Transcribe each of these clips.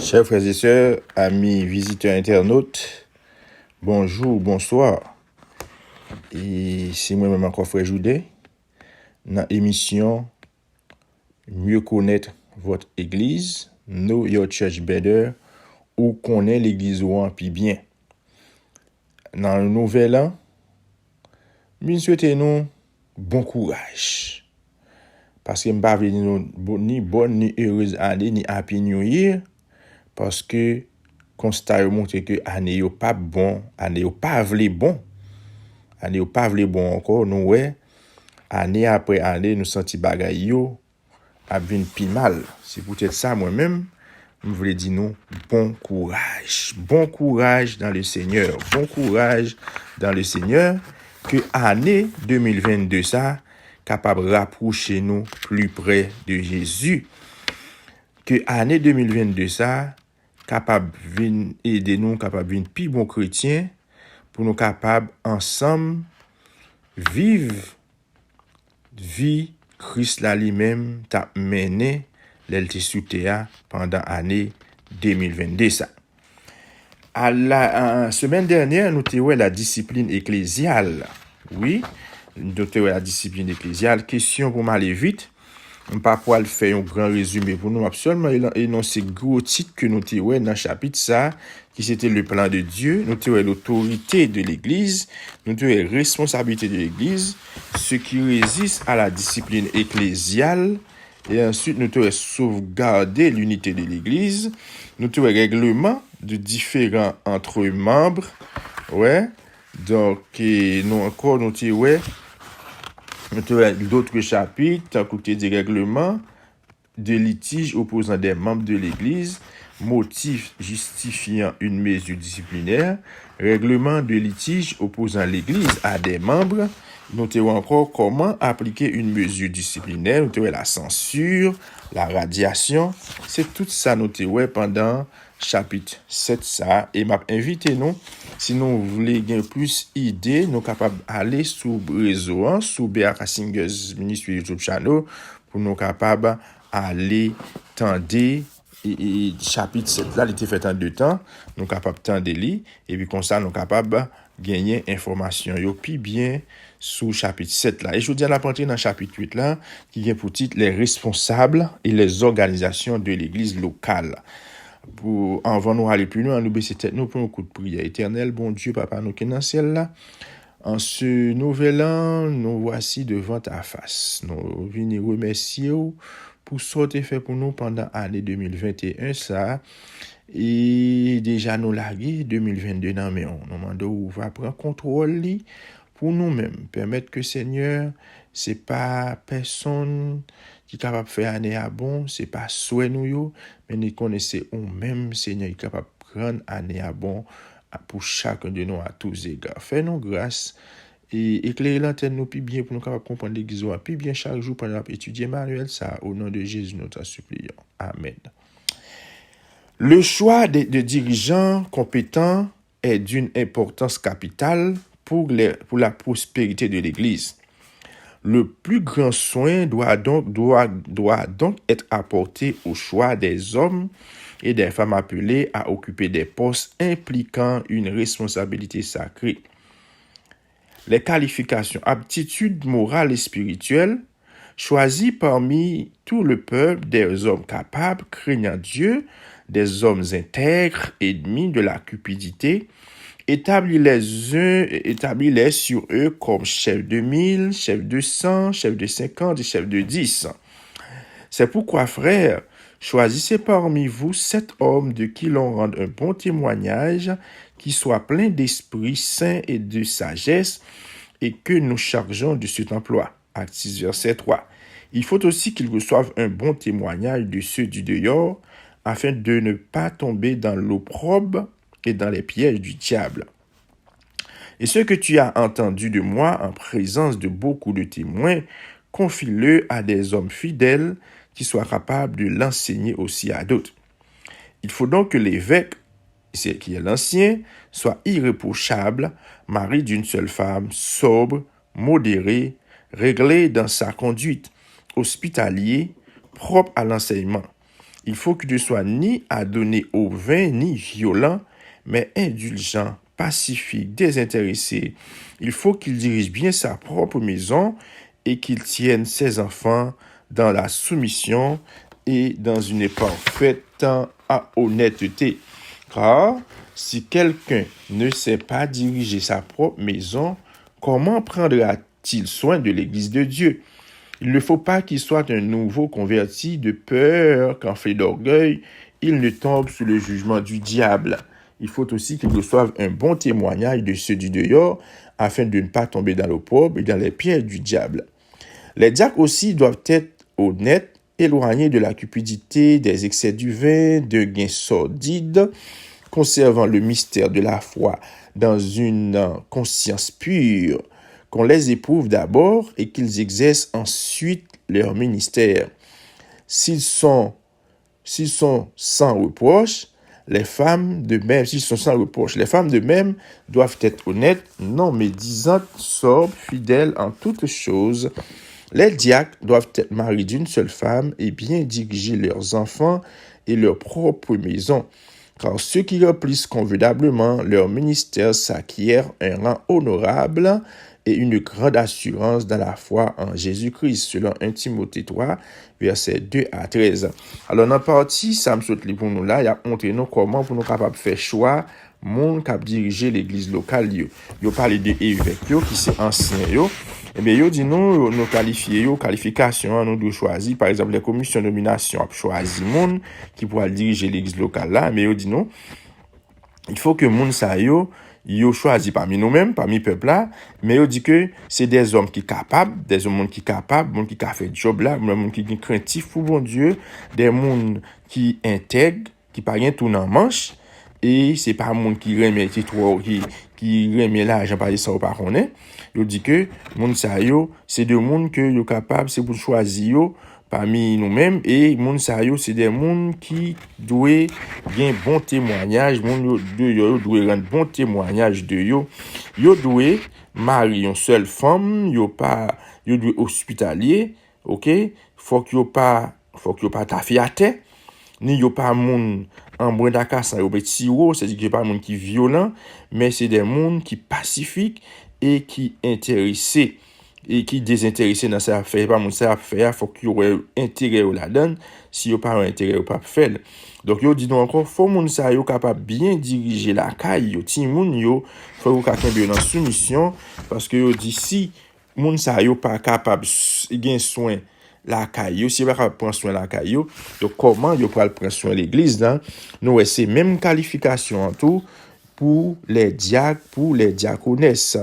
Chers frères et sœurs, amis visiteurs internautes, bonjour, bonsoir. Et c'est moi-même encore frère Joudet, dans l'émission Mieux connaître votre église, Know Your Church Better, ou connaît l'église ou en puis bien. Dans le nouvel an, nous souhaitons bon courage. Parce que je ne vais pas ni bonne, ni heureuse année, ni happy new year. Parce que constat montre que année yo pas bon, année yo pas vle bon. Année yo pas vle bon encore, nous ouais, année après année nous senti bagay yo a vinn pi mal. C'est peut-être ça moi-même, je voulais dire nous bon courage. Bon courage dans le Seigneur. Bon courage dans le Seigneur que année 2022 ça capable rapprocher nous plus près de Jésus. Que année 2022 ça capable vin aider nous, capable vin pi bon chrétien pour nous capable ensemble vivre vie Christ là lui-même t'a mené l'elte sous terre pendant année 2022 ça. À la semaine dernière, nous avons la discipline ecclésiale. Oui, nous avons la discipline ecclésiale. Question pour m'aller vite. On pas pouvoir faire un grand résumé pour nous absolument énoncer gros titre que nous avons dans le chapitre ça qui c'était le plan de Dieu, nous avons l'autorité de l'église, nous avons responsabilité de l'église, ce qui résiste à la discipline ecclésiale et ensuite nous avons sauvegarder l'unité de l'église, nous avons règlement de différents entre membres. Ouais. Donc nous encore nous avons d'autres chapitres, côté des règlements de litige opposant des membres de l'Église, motif justifiant une mesure disciplinaire, règlement de litige opposant l'Église à des membres. Nous avons encore comment appliquer une mesure disciplinaire, nous avons la censure, la radiation. C'est tout ça nous avons pendant chapitre 7 ça et m'a invité nous si nous voulons gagner plus idées nous capables d'aller sur réseau sur BRK Singers Ministry YouTube channel pour nous capables aller tendre et chapitre 7 là il était fait en 2 temps nous capables tendre li et puis comme ça nous capables gagner information yo puis bien sous chapitre 7 là et je dis à la rentrer dans chapitre 8 là qui vient pour titre les responsables et les organisations de l'église locale. Pour avant nous aller plus loin, nous baisser tête nous pour un coup de prière. Éternel bon Dieu papa nous qui est dans le ciel là, en ce nouvel an nous voici devant ta face. Nous venons remercier pour ce que tu fait pour nous pendant l'année 2021 ça et déjà nous larguer 2022 dans mais on nous demande où va prendre contrôle pour nous-mêmes permettre que Seigneur c'est pas personne qui est capable de faire année à bon, c'est pas souhait nous yo, mais nous connaissons ou même Seigneur qui est capable de prendre année à bon pour chacun de nous à tous égards. Fais-nous grâce et éclairer l'antenne nous plus bien pour nous capable comprendre l'église plus bien chaque jour pendant étudier manuel ça au nom de Jésus nous t'en supplions. Amen. Le choix de dirigeants compétents est d'une importance capitale pour la prospérité de l'église. Le plus grand soin doit donc être apporté au choix des hommes et des femmes appelés à occuper des postes impliquant une responsabilité sacrée. Les qualifications, aptitudes morales et spirituelles, choisies parmi tout le peuple des hommes capables, craignant Dieu, des hommes intègres, ennemis de la cupidité, établis-les sur eux comme chefs de 1000, chefs de 100, chefs de 50 et chefs de 10. C'est pourquoi, frères, choisissez parmi vous 7 hommes de qui l'on rende un bon témoignage, qui soient pleins d'esprit saint et de sagesse, et que nous chargeons de cet emploi. Acte 6, verset 3. Il faut aussi qu'ils reçoivent un bon témoignage de ceux du dehors, afin de ne pas tomber dans l'opprobre et dans les pièges du diable. Et ce que tu as entendu de moi en présence de beaucoup de témoins, confie-le à des hommes fidèles qui soient capables de l'enseigner aussi à d'autres. Il faut donc que l'évêque, qui est l'ancien, soit irréprochable, mari d'une seule femme, sobre, modéré, réglé dans sa conduite, hospitalier, propre à l'enseignement. Il faut qu'il ne soit ni adonné au vin, ni violent, mais indulgent, pacifique, désintéressé. Il faut qu'il dirige bien sa propre maison et qu'il tienne ses enfants dans la soumission et dans une parfaite honnêteté. Car si quelqu'un ne sait pas diriger sa propre maison, comment prendra-t-il soin de l'Église de Dieu? Il ne faut pas qu'il soit un nouveau converti de peur qu'en fait d'orgueil, il ne tombe sous le jugement du diable. Il faut aussi qu'il reçoive un bon témoignage de ceux du dehors afin de ne pas tomber dans l'opprobre et dans les pièges du diable. Les diacres aussi doivent être honnêtes, éloignés de la cupidité, des excès du vin, de gains sordides, conservant le mystère de la foi dans une conscience pure, qu'on les éprouve d'abord et qu'ils exercent ensuite leur ministère. S'ils sont sans reproche, les femmes de même doivent être honnêtes, non médisantes, sobres, fidèles en toutes choses. Les diacres doivent être mariés d'une seule femme et bien diriger leurs enfants et leur propre maison. Car ceux qui remplissent convenablement leur ministère s'acquièrent un rang honorable et une grande assurance dans la foi en Jésus-Christ, selon 1 Timothée 3, versets 2 à 13. Alors, dans la partie, ça me saute pour nous là, il a montré nous comment pour nous capables de faire choix, monde qui diriger l'église locale. Yo parlé de évêque qui c'est ancien yo. Eh bien, yo dit nous qualifier qualification, nous devons choisir, par exemple, les commissions de nomination, choisir monde qui pourra diriger l'église locale là, mais yo dit non, il faut que monde ça yo choisi parmi nous-mêmes, parmi le peuple là, mais yo dit que c'est des hommes qui capables, des hommes qui capables, monde qui a fait job là, monde qui craintif pour bon Dieu, des monde qui intègre, qui pas rien tout dans manche. Et c'est pas un monde qui remet qui remet l'argent par ça ou pas connaît. Yo dit que monde ça yo, c'est de monde que yo capable, c'est pour choisir yo parmi nous-mêmes et monde ça yo, c'est des monde qui doit bien bon témoignage, monde yo doit rendre bon témoignage de yo. Yo doit marier une seule femme, yo doit hospitalier, OK? Faut que yo pas ta fiaté. Ni yo pas moun en brin d'acassan yo petit ro, c'est-à-dire que pas moun qui violent, mais c'est des moun qui pacifiques et qui intéressés et qui désintéressés dans ça affaire, pas moun ça affaire, faut qu'il y ait intérêt au la donne, si yo pas un intérêt ou pas faire. Donc yo dit donc encore faut moun ça yo capable bien diriger la caille yo, ti moun yo, faut quelqu'un bien dans soumission parce que yo dit si moun ça yo pas capable gen soin la caillou, si va prendre soin la caillou, donc comment yo pral prendre soin l'église là, nous c'est même qualification en tout pour les diacres, pour les diaconesses.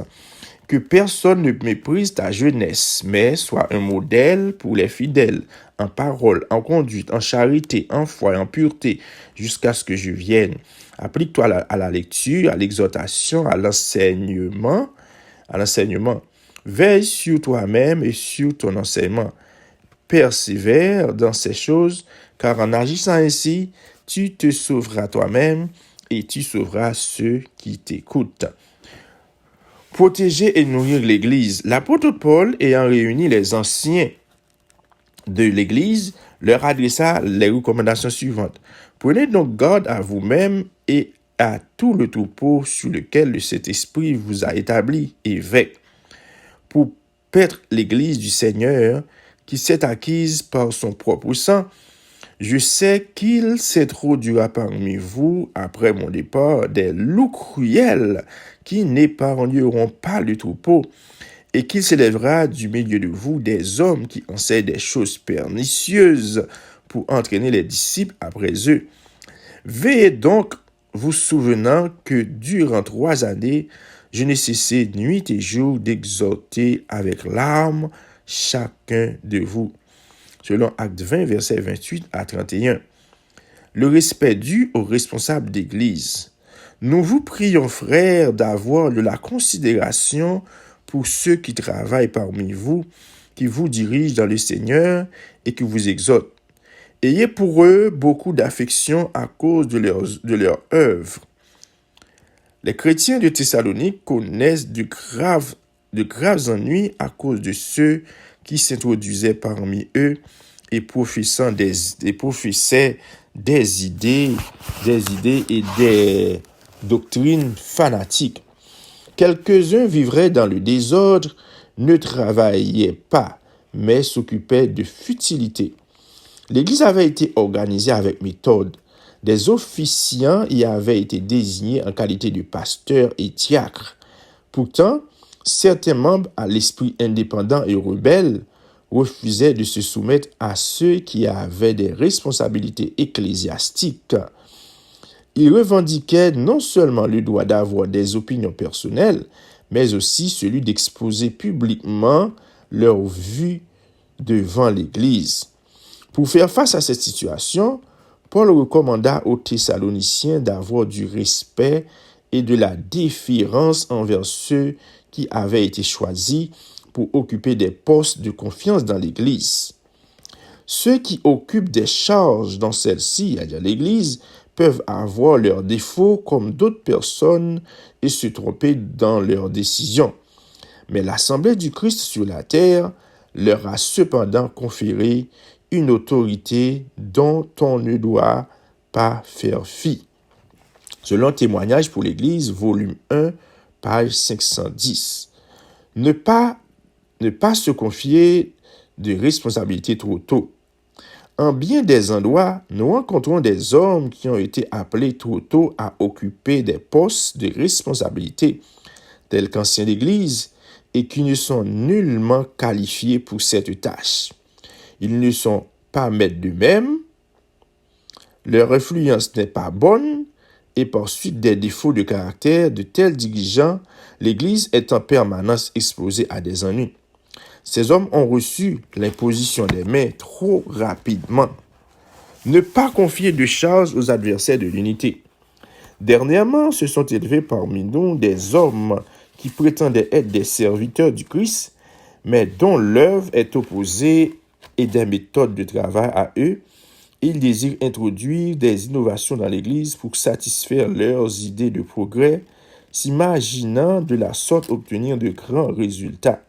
Que personne ne méprise ta jeunesse, mais soit un modèle pour les fidèles, en parole, en conduite, en charité, en foi, en pureté, jusqu'à ce que je vienne. Applique-toi à la lecture, à l'exhortation, à l'enseignement. Veille sur toi-même et sur ton enseignement. Persévère dans ces choses, car en agissant ainsi, tu te sauveras toi-même et tu sauveras ceux qui t'écoutent. Protéger et nourrir l'Église. L'apôtre Paul, ayant réuni les anciens de l'Église, leur adressa les recommandations suivantes. Prenez donc garde à vous-même et à tout le troupeau sur lequel le Saint-Esprit vous a établi, évêque, pour paître l'Église du Seigneur, qui s'est acquise par son propre sang. Je sais qu'il s'introduira parmi vous, après mon départ, des loups cruels qui n'épargneront pas le troupeau, et qu'il s'élèvera du milieu de vous des hommes qui enseignent des choses pernicieuses pour entraîner les disciples après eux. Veillez donc, vous souvenant que durant 3 années, je n'ai cessé nuit et jour d'exhorter avec larmes chacun de vous. Selon Acte 20, versets 28 à 31. Le respect dû aux responsables d'église. Nous vous prions, frères, d'avoir de la considération pour ceux qui travaillent parmi vous, qui vous dirigent dans le Seigneur et qui vous exhortent. Ayez pour eux beaucoup d'affection à cause de leur œuvre. Les chrétiens de Thessalonique connaissent de graves ennuis à cause de ceux qui s'introduisaient parmi eux et professaient des idées et des doctrines fanatiques. Quelques-uns vivraient dans le désordre, ne travaillaient pas, mais s'occupaient de futilités. L'Église avait été organisée avec méthode. Des officiants y avaient été désignés en qualité de pasteurs et diacres. Pourtant, certains membres à l'esprit indépendant et rebelle refusaient de se soumettre à ceux qui avaient des responsabilités ecclésiastiques. Ils revendiquaient non seulement le droit d'avoir des opinions personnelles, mais aussi celui d'exposer publiquement leur vue devant l'Église. Pour faire face à cette situation, Paul recommanda aux Thessaloniciens d'avoir du respect et de la déférence envers ceux qui avaient été choisis pour occuper des postes de confiance dans l'Église. Ceux qui occupent des charges dans celle-ci, c'est-à-dire l'Église, peuvent avoir leurs défauts comme d'autres personnes et se tromper dans leurs décisions. Mais l'Assemblée du Christ sur la terre leur a cependant conféré une autorité dont on ne doit pas faire fi. Selon Témoignage pour l'Église, volume 1, page 510. Ne pas se confier de responsabilités trop tôt. En bien des endroits, nous rencontrons des hommes qui ont été appelés trop tôt à occuper des postes de responsabilité, tels qu'anciens d'Église, et qui ne sont nullement qualifiés pour cette tâche. Ils ne sont pas maîtres d'eux-mêmes, leur influence n'est pas bonne, et par suite des défauts de caractère de tels dirigeants, l'Église est en permanence exposée à des ennuis. Ces hommes ont reçu l'imposition des mains trop rapidement. Ne pas confier de charges aux adversaires de l'unité. Dernièrement, se sont élevés parmi nous des hommes qui prétendaient être des serviteurs du Christ, mais dont l'œuvre est opposée et des méthodes de travail à eux. Ils désirent introduire des innovations dans l'Église pour satisfaire leurs idées de progrès, s'imaginant de la sorte obtenir de grands résultats.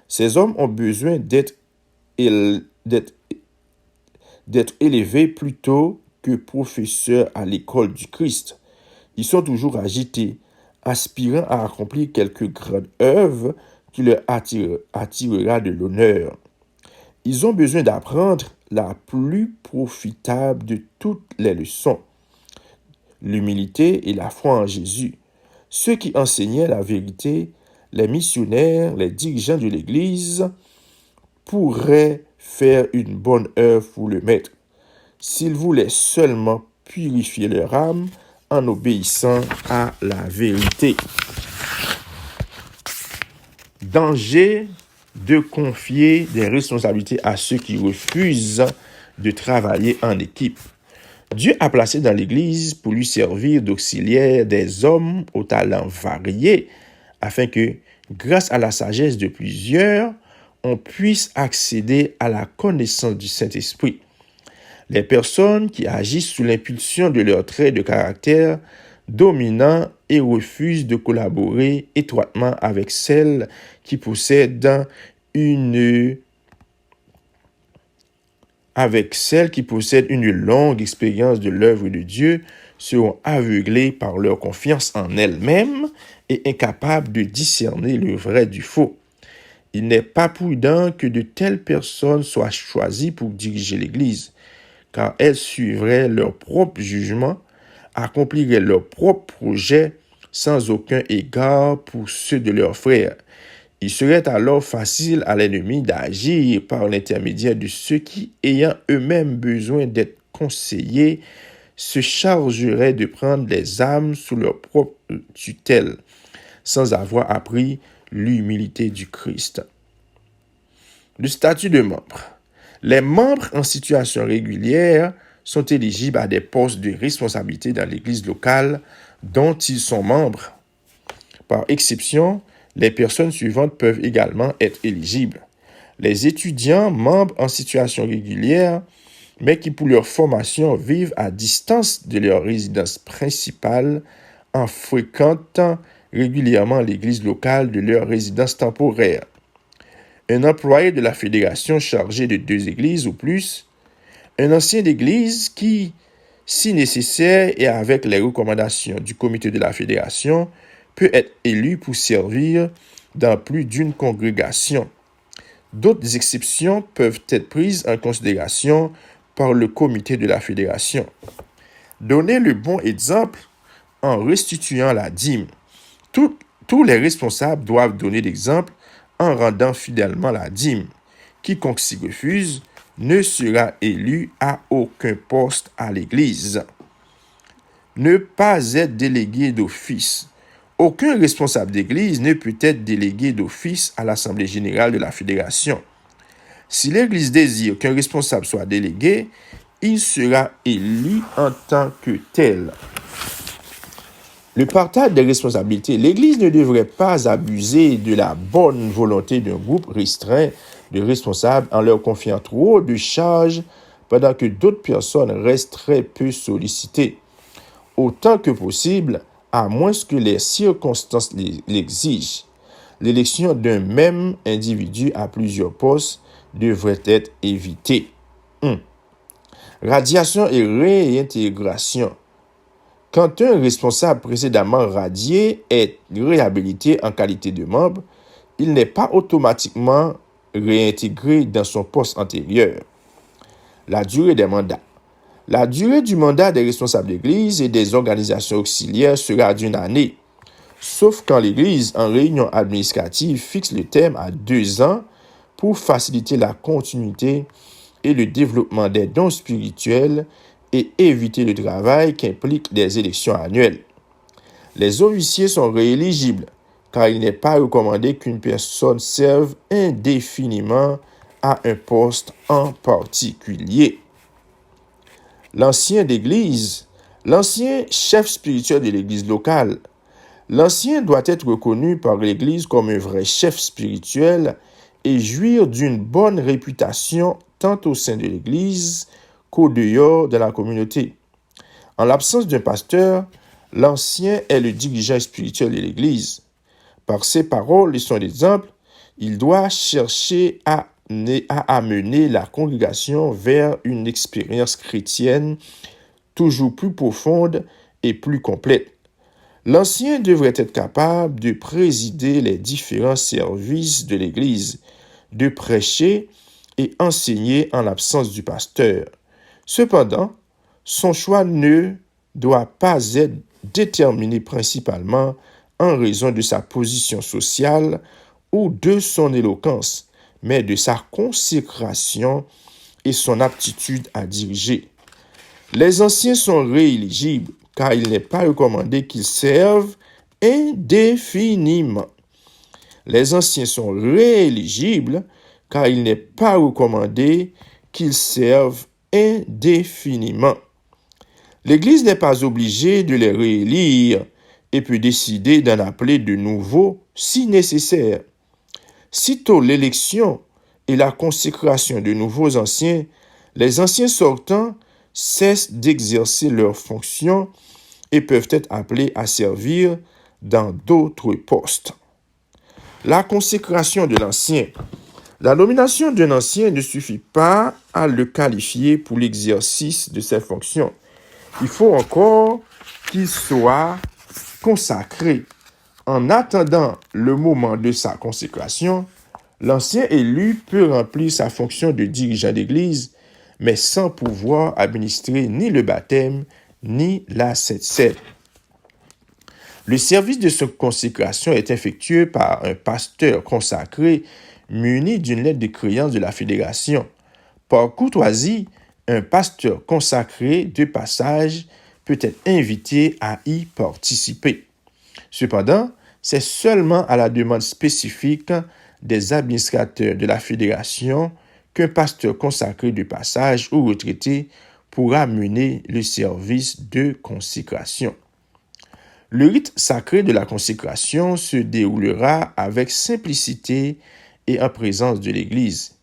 Ces hommes ont besoin d'être élevés plutôt que professeurs à l'école du Christ. Ils sont toujours agités, aspirant à accomplir quelque grande œuvre qui leur attirera de l'honneur. Ils ont besoin d'apprendre la plus profitable de toutes les leçons, l'humilité et la foi en Jésus. Ceux qui enseignaient la vérité, les missionnaires, les dirigeants de l'Église, pourraient faire une bonne œuvre pour le Maître, s'ils voulaient seulement purifier leur âme en obéissant à la vérité. Danger de confier des responsabilités à ceux qui refusent de travailler en équipe. Dieu a placé dans l'Église pour lui servir d'auxiliaire des hommes aux talents variés, afin que, grâce à la sagesse de plusieurs, on puisse accéder à la connaissance du Saint-Esprit. Les personnes qui agissent sous l'impulsion de leurs traits de caractère dominants et refusent de collaborer étroitement avec celles qui possèdent une longue expérience de l'œuvre de Dieu seront aveuglées par leur confiance en elles-mêmes et incapables de discerner le vrai du faux. Il n'est pas prudent que de telles personnes soient choisies pour diriger l'Église, car elles suivraient leur propre jugement, accompliraient leurs propres projets sans aucun égard pour ceux de leurs frères. Il serait alors facile à l'ennemi d'agir par l'intermédiaire de ceux qui, ayant eux-mêmes besoin d'être conseillés, se chargeraient de prendre les âmes sous leur propre tutelle, sans avoir appris l'humilité du Christ. Le statut de membre. Les membres en situation régulière sont éligibles à des postes de responsabilité dans l'Église locale dont ils sont membres. Par exception, les personnes suivantes peuvent également être éligibles. Les étudiants membres en situation régulière, mais qui pour leur formation vivent à distance de leur résidence principale en fréquentant régulièrement l'église locale de leur résidence temporaire. un employé de la fédération chargé de 2 églises ou plus, un ancien d'église qui, si nécessaire et avec les recommandations du comité de la fédération, peut être élu pour servir dans plus d'une congrégation. D'autres exceptions peuvent être prises en considération par le comité de la fédération. Donnez le bon exemple en restituant la dîme. Tous les responsables doivent donner l'exemple en rendant fidèlement la dîme. Quiconque s'y refuse ne sera élu à aucun poste à l'Église. Ne pas être délégué d'office. Aucun responsable d'Église ne peut être délégué d'office à l'Assemblée générale de la Fédération. Si l'Église désire qu'un responsable soit délégué, il sera élu en tant que tel. Le partage des responsabilités. L'Église ne devrait pas abuser de la bonne volonté d'un groupe restreint de responsables en leur confiant trop de charges pendant que d'autres personnes restent très peu sollicitées. Autant que possible, à moins que les circonstances l'exigent, l'élection d'un même individu à plusieurs postes devrait être évitée. Radiation et réintégration. Quand un responsable précédemment radié est réhabilité en qualité de membre, il n'est pas automatiquement réintégré dans son poste antérieur. La durée des mandats. La durée du mandat des responsables d'Église et des organisations auxiliaires sera d'1 année, sauf quand l'Église, en réunion administrative, fixe le terme à 2 ans pour faciliter la continuité et le développement des dons spirituels et éviter le travail qu'impliquent des élections annuelles. Les officiers sont rééligibles, car il n'est pas recommandé qu'une personne serve indéfiniment à un poste en particulier. L'ancien d'église, l'ancien chef spirituel de l'église locale. L'ancien doit être reconnu par l'église comme un vrai chef spirituel et jouir d'une bonne réputation tant au sein de l'église qu'au dehors de la communauté. En l'absence d'un pasteur, l'ancien est le dirigeant spirituel de l'église. Par ses paroles et son exemple, il doit chercher à amener la congrégation vers une expérience chrétienne toujours plus profonde et plus complète. L'ancien devrait être capable de présider les différents services de l'Église, de prêcher et enseigner en l'absence du pasteur. Cependant, son choix ne doit pas être déterminé principalement en raison de sa position sociale ou de son éloquence, mais de sa consécration et son aptitude à diriger. Les anciens sont rééligibles car il n'est pas recommandé qu'ils servent indéfiniment. Les anciens sont rééligibles car il n'est pas recommandé qu'ils servent indéfiniment. L'Église n'est pas obligée de les réélire et peut décider d'en appeler de nouveaux si nécessaire. Sitôt l'élection et la consécration de nouveaux anciens, les anciens sortants cessent d'exercer leurs fonctions et peuvent être appelés à servir dans d'autres postes. La consécration de l'ancien. La nomination d'un ancien ne suffit pas à le qualifier pour l'exercice de ses fonctions. Il faut encore qu'il soit consacré. En attendant le moment de sa consécration, l'ancien élu peut remplir sa fonction de dirigeant d'église, mais sans pouvoir administrer ni le baptême, ni la Sainte Seine. Le service de sa consécration est effectué par un pasteur consacré muni d'une lettre de créance de la fédération. Par courtoisie, un pasteur consacré de passage peut être invité à y participer. Cependant, c'est seulement à la demande spécifique des administrateurs de la fédération qu'un pasteur consacré de passage ou retraité pourra mener le service de consécration. Le rite sacré de la consécration se déroulera avec simplicité et en présence de l'Église.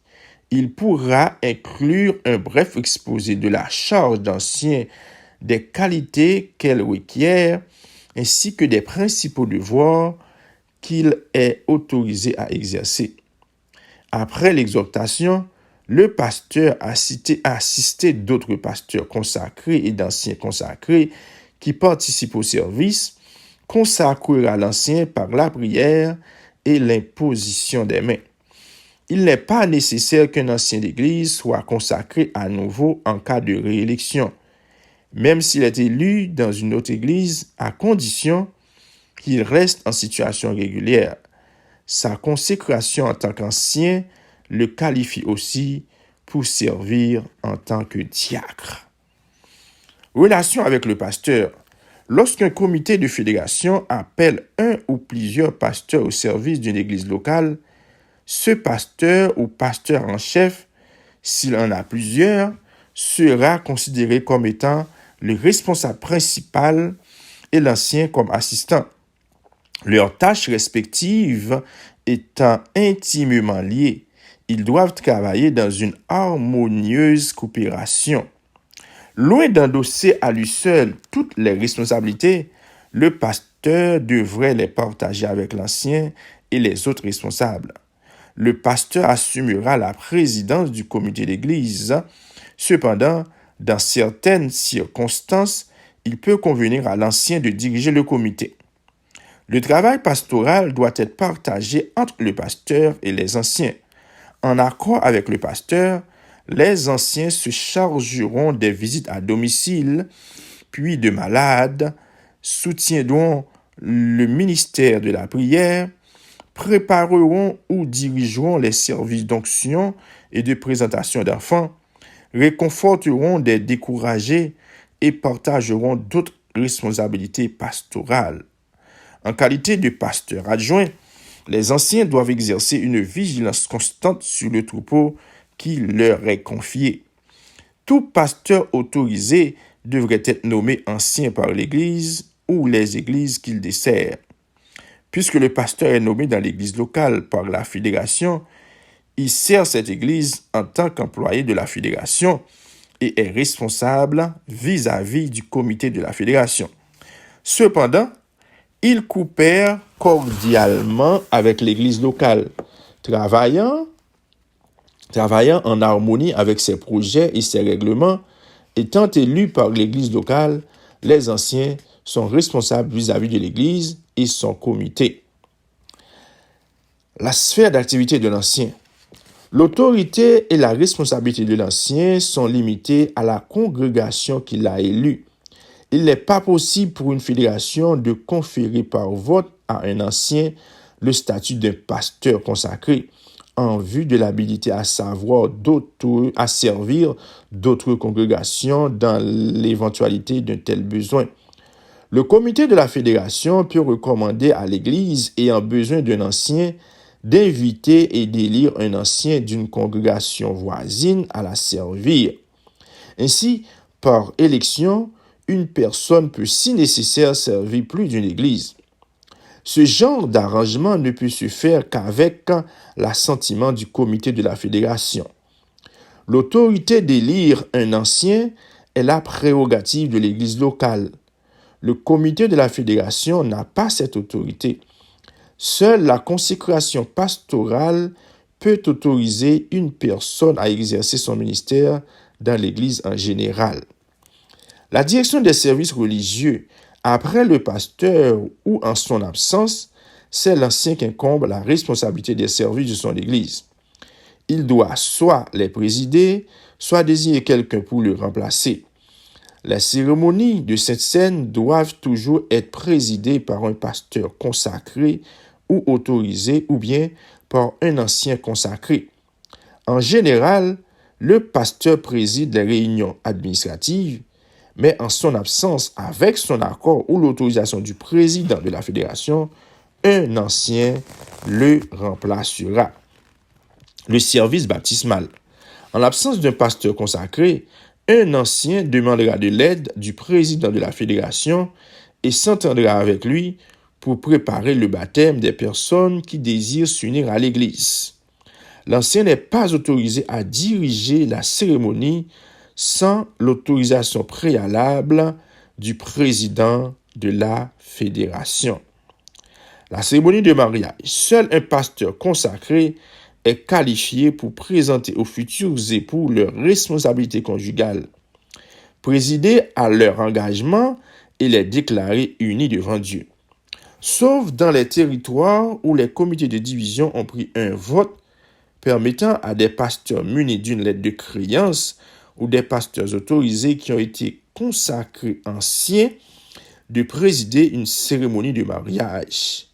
Il pourra inclure un bref exposé de la charge d'ancien, des qualités qu'elle requiert, ainsi que des principaux devoirs qu'il est autorisé à exercer. Après l'exhortation, le pasteur a assisté d'autres pasteurs consacrés et d'anciens consacrés qui participent au service, consacrera l'ancien par la prière et l'imposition des mains. Il n'est pas nécessaire qu'un ancien d'église soit consacré à nouveau en cas de réélection, même s'il est élu dans une autre église, à condition qu'il reste en situation régulière. Sa consécration en tant qu'ancien le qualifie aussi pour servir en tant que diacre. Relation avec le pasteur. Lorsqu'un comité de fédération appelle un ou plusieurs pasteurs au service d'une église locale, ce pasteur ou pasteur en chef, s'il en a plusieurs, sera considéré comme étant le responsable principal et l'ancien comme assistant. Leurs tâches respectives étant intimement liées, ils doivent travailler dans une harmonieuse coopération. Loin d'endosser à lui seul toutes les responsabilités, le pasteur devrait les partager avec l'ancien et les autres responsables. Le pasteur assumera la présidence du comité d'église. Cependant, dans certaines circonstances, il peut convenir à l'ancien de diriger le comité. Le travail pastoral doit être partagé entre le pasteur et les anciens. En accord avec le pasteur, les anciens se chargeront des visites à domicile, puis de malades, soutiendront le ministère de la prière, prépareront ou dirigeront les services d'onction et de présentation d'enfants, réconforteront des découragés et partageront d'autres responsabilités pastorales. En qualité de pasteur adjoint, les anciens doivent exercer une vigilance constante sur le troupeau qui leur est confié. Tout pasteur autorisé devrait être nommé ancien par l'Église ou les églises qu'il dessert. Puisque le pasteur est nommé dans l'église locale par la fédération, il sert cette église en tant qu'employé de la fédération et est responsable vis-à-vis du comité de la fédération. Cependant, il coopère cordialement avec l'église locale, travaillant en harmonie avec ses projets et ses règlements. Étant élus par l'église locale, les anciens sont responsables vis-à-vis de l'église et son comité. La sphère d'activité de l'ancien. L'autorité et la responsabilité de l'ancien sont limitées à la congrégation qui l'a élu. Il n'est pas possible pour une fédération de conférer par vote à un ancien le statut d'un pasteur consacré en vue de l'habilité à servir d'autres congrégations dans l'éventualité d'un tel besoin. Le comité de la fédération peut recommander à l'Église ayant besoin d'un ancien d'inviter et d'élire un ancien d'une congrégation voisine à la servir. Ainsi, par élection, une personne peut, si nécessaire, servir plus d'une église. Ce genre d'arrangement ne peut se faire qu'avec l'assentiment du comité de la fédération. L'autorité d'élire un ancien est la prérogative de l'église locale. Le comité de la fédération n'a pas cette autorité. Seule la consécration pastorale peut autoriser une personne à exercer son ministère dans l'Église en général. La direction des services religieux, après le pasteur ou en son absence, c'est l'ancien qui incombe la responsabilité des services de son Église. Il doit soit les présider, soit désigner quelqu'un pour le remplacer. Les cérémonies de cette scène doivent toujours être présidées par un pasteur consacré ou autorisé ou bien par un ancien consacré. En général, le pasteur préside les réunions administratives, mais en son absence, avec son accord ou l'autorisation du président de la fédération, un ancien le remplacera. Le service baptismal. En l'absence d'un pasteur consacré, un ancien demandera de l'aide du président de la fédération et s'entendra avec lui pour préparer le baptême des personnes qui désirent s'unir à l'Église. L'ancien n'est pas autorisé à diriger la cérémonie sans l'autorisation préalable du président de la fédération. La cérémonie de mariage. Seul un pasteur consacré est qualifié pour présenter aux futurs époux leurs responsabilités conjugales, présider à leur engagement et les déclarer unis devant Dieu. Sauf dans les territoires où les comités de division ont pris un vote permettant à des pasteurs munis d'une lettre de créance ou des pasteurs autorisés qui ont été consacrés anciens de présider une cérémonie de mariage.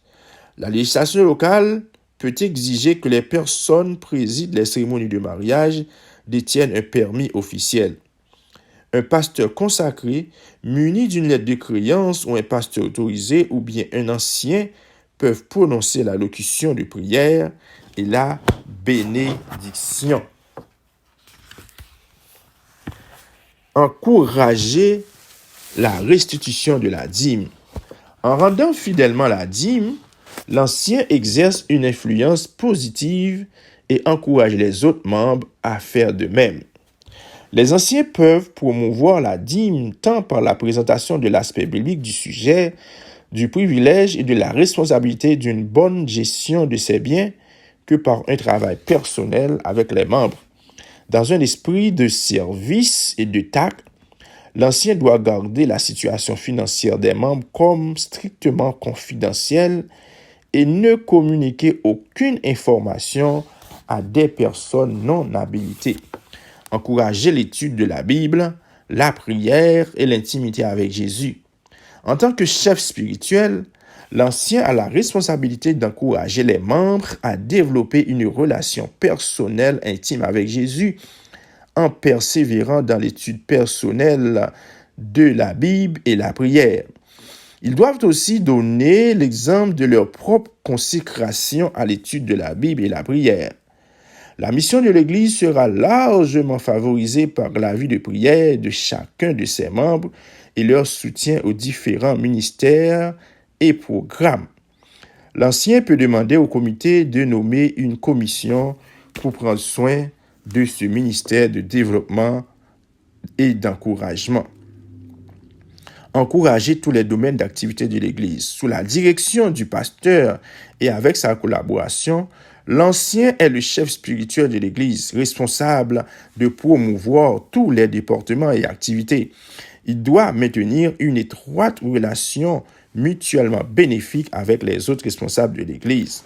La législation locale peut exiger que les personnes président les cérémonies de mariage détiennent un permis officiel. Un pasteur consacré, muni d'une lettre de créance ou un pasteur autorisé ou bien un ancien peuvent prononcer la locution de prière et la bénédiction. Encourager la restitution de la dîme. En rendant fidèlement la dîme, l'ancien exerce une influence positive et encourage les autres membres à faire de même. Les anciens peuvent promouvoir la dîme tant par la présentation de l'aspect biblique du sujet, du privilège et de la responsabilité d'une bonne gestion de ses biens que par un travail personnel avec les membres. Dans un esprit de service et de tact, l'ancien doit garder la situation financière des membres comme strictement confidentielle et ne communiquer aucune information à des personnes non habilitées. Encourager l'étude de la Bible, la prière et l'intimité avec Jésus. En tant que chef spirituel, l'ancien a la responsabilité d'encourager les membres à développer une relation personnelle intime avec Jésus en persévérant dans l'étude personnelle de la Bible et la prière. Ils doivent aussi donner l'exemple de leur propre consécration à l'étude de la Bible et la prière. La mission de l'Église sera largement favorisée par la vie de prière de chacun de ses membres et leur soutien aux différents ministères et programmes. L'ancien peut demander au comité de nommer une commission pour prendre soin de ce ministère de développement et d'encouragement. Encourager tous les domaines d'activité de l'Église. Sous la direction du pasteur et avec sa collaboration, l'ancien est le chef spirituel de l'Église, responsable de promouvoir tous les départements et activités. Il doit maintenir une étroite relation mutuellement bénéfique avec les autres responsables de l'Église.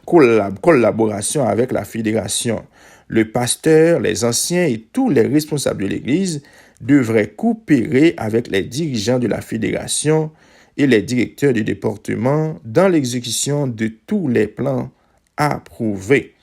Collaboration avec la fédération. Le pasteur, les anciens et tous les responsables de l'Église devraient coopérer avec les dirigeants de la fédération et les directeurs du département dans l'exécution de tous les plans approuvés.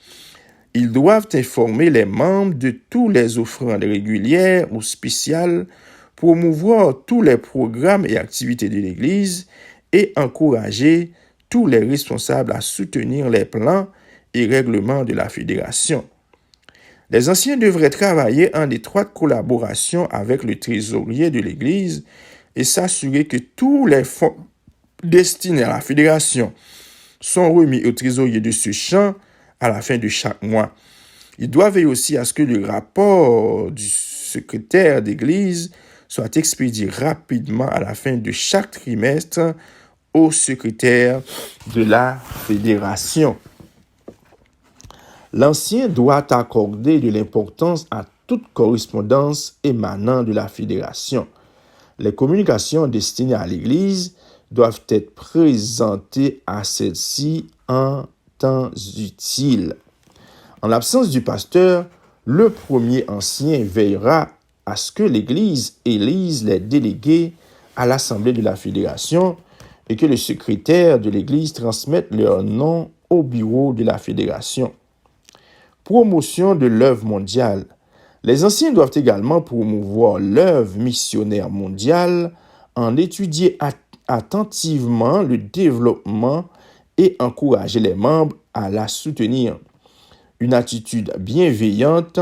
Ils doivent informer les membres de tous les offrandes régulières ou spéciales, promouvoir tous les programmes et activités de l'Église et encourager tous les responsables à soutenir les plans et règlements de la fédération. Les anciens devraient travailler en étroite collaboration avec le trésorier de l'Église et s'assurer que tous les fonds destinés à la fédération sont remis au trésorier de ce champ à la fin de chaque mois. Ils doivent veiller aussi à ce que le rapport du secrétaire d'Église soit expédié rapidement à la fin de chaque trimestre au secrétaire de la fédération. L'ancien doit accorder de l'importance à toute correspondance émanant de la fédération. Les communications destinées à l'Église doivent être présentées à celle-ci en temps utile. En l'absence du pasteur, le premier ancien veillera à ce que l'Église élise les délégués à l'Assemblée de la Fédération et que le secrétaire de l'Église transmette leur nom au bureau de la Fédération. Promotion de l'œuvre mondiale. Les anciens doivent également promouvoir l'œuvre missionnaire mondiale en étudier attentivement le développement et encourager les membres à la soutenir. Une attitude bienveillante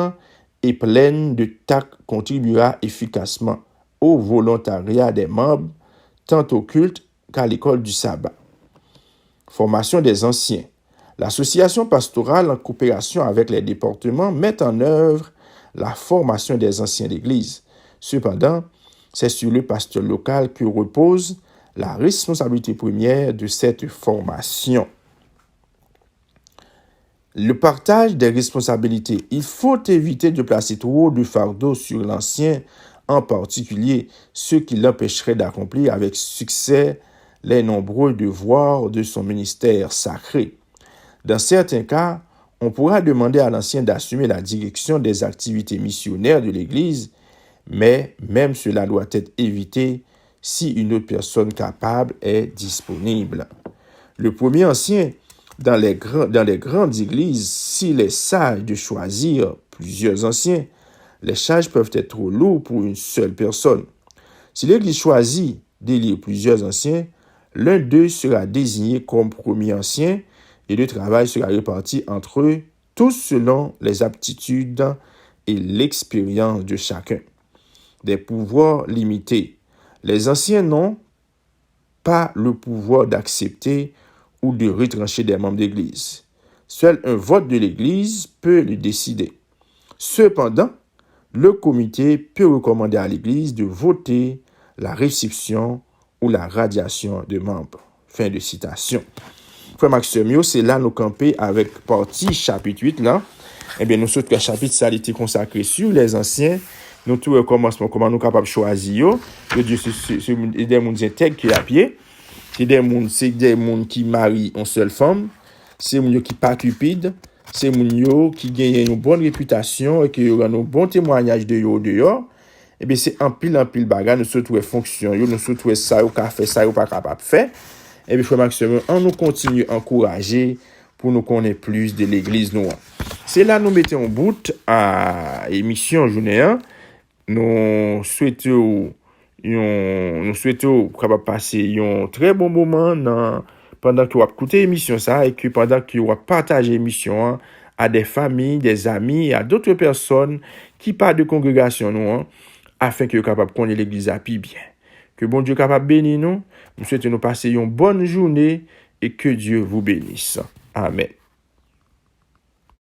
et pleine de tact contribuera efficacement au volontariat des membres, tant au culte qu'à l'école du sabbat. Formation des anciens. L'association pastorale, en coopération avec les départements, met en œuvre la formation des anciens d'Église. Cependant, c'est sur le pasteur local que repose la responsabilité première de cette formation. Le partage des responsabilités. Il faut éviter de placer trop de fardeau sur l'ancien, en particulier ce qui l'empêcherait d'accomplir avec succès les nombreux devoirs de son ministère sacré. Dans certains cas, on pourra demander à l'ancien d'assumer la direction des activités missionnaires de l'Église, mais même cela doit être évité si une autre personne capable est disponible. Le premier ancien, dans les grandes églises, s'il est sage de choisir plusieurs anciens, les charges peuvent être trop lourdes pour une seule personne. Si l'Église choisit d'élire plusieurs anciens, l'un d'eux sera désigné comme premier ancien et le travail sera réparti entre eux, tous selon les aptitudes et l'expérience de chacun. Des pouvoirs limités. Les anciens n'ont pas le pouvoir d'accepter ou de retrancher des membres d'Église. Seul un vote de l'Église peut le décider. Cependant, le comité peut recommander à l'Église de voter la réception ou la radiation de membres. Fin de citation. Frère Maxime, c'est là nous camper avec partie chapitre 8 là. Eh bien, nous sommes chapitre ça a été consacré sur les anciens. Nous tout commencement comment nous capables choisir que Dieu c'est des monde intègres qui à pied. C'est des monde qui marient une seule femme, c'est monde qui pas cupide, c'est monde qui gagne une bonne réputation et qui aura un bon témoignage de yo dehors. Eh bien, c'est en pile bagarre, nous se trouver fonction, nous se trouver ça ou qu'a fait ça ou pas capable faire. Et bien, frère Maxime, on nous continue à encourager pour nous connaître plus de l'église noire. C'est là nous mettons en bout à émission journée 1. Nous souhaitons capable passer un très bon moment pendant que vous écoutez l'émission ça et que pendant que vous partagez l'émission à des familles, des amis et à d'autres personnes qui partent de congrégation nous afin que vous capable connaître l'église à bien. Que bon Dieu capable bénir nous. Nous souhaitons nous passer une bonne journée et que Dieu vous bénisse. Amen.